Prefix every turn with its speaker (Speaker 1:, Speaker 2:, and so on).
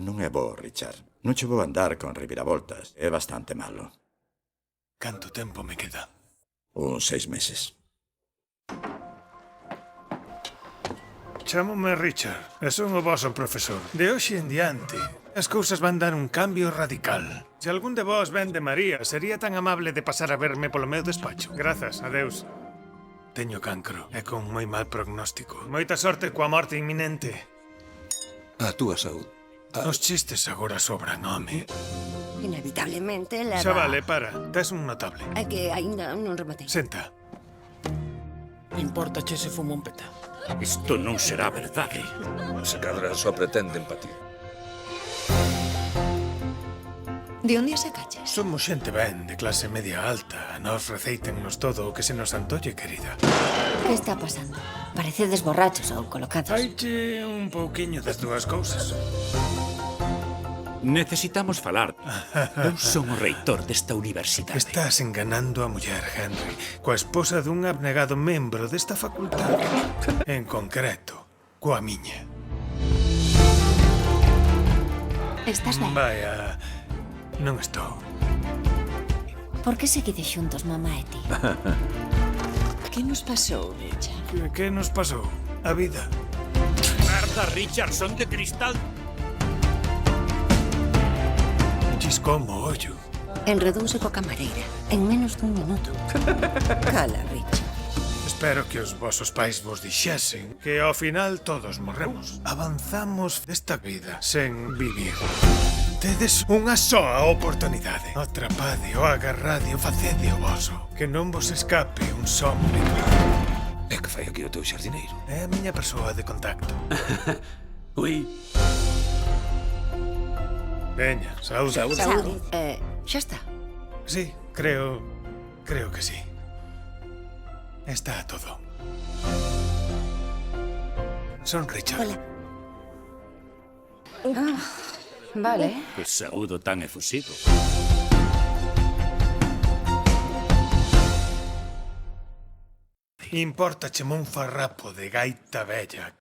Speaker 1: Non é bo, Richard. Non che vou andar con reviravoltas. É bastante malo.
Speaker 2: Canto tempo me queda?
Speaker 1: Uns 6 meses.
Speaker 2: Chámome Richard e son o voso profesor. De hoxe en diante, as cousas van dar un cambio radical. Se algún de vós ven de María, sería tan amable de pasar a verme polo meu despacho. Grazas, adeus. Teño cancro e con moi mal prognóstico. Moita sorte coa morte inminente.
Speaker 3: A túa saúde.
Speaker 2: Os chistes agora sobran, home.
Speaker 4: Inevitablemente leva...
Speaker 2: Xa vale, para. Tes un notable.
Speaker 4: É que aínda non rematei.
Speaker 2: Senta.
Speaker 5: Importache se fumo un peta?
Speaker 6: Isto non será verdade.
Speaker 3: Se cadra só pretende empatía.
Speaker 4: De onde as sacaches?
Speaker 2: Somos xente ben, de clase media alta. Nos receítennos todo o que se nos antolle, querida.
Speaker 4: Que está pasando? Parecedes borrachos ou colocados.
Speaker 2: Haiche un pouquiño das dúas cousas.
Speaker 6: Necesitamos falar. Eu son o reitor desta universidade.
Speaker 2: Estás enganando a muller, Henry, coa esposa dun abnegado membro desta facultade. En concreto, coa miña.
Speaker 4: Estás ben?
Speaker 2: Vaya, non estou.
Speaker 4: Por que seguides xuntos, mamá e ti?
Speaker 5: Que nos pasou, Richard?
Speaker 2: Que nos pasou? A vida.
Speaker 6: Merda, Richard, son de cristal.
Speaker 2: Chiscomo, ollo.
Speaker 4: Enredouse coa camareira en menos dun minuto. Cala, Richard.
Speaker 2: Espero que os vosos pais vos dixesen que ao final todos morremos. Avanzamos desta vida sen vivir. Tedes unha soa oportunidade. Atrapade o agarrade o facede o voso. Que non vos escape un só momento.
Speaker 3: É que fai aquí o teu xardineiro?
Speaker 2: É a miña persoa de contacto.
Speaker 6: Ui,
Speaker 2: Veña, saúde.
Speaker 4: Saúde. Xa está.
Speaker 2: Sí, creo que sí. Está todo. Son Richard.
Speaker 4: Hola.
Speaker 5: Vale.
Speaker 6: que saúdo tan efusivo.
Speaker 2: Impórtacheme un farrapo de gaita bella.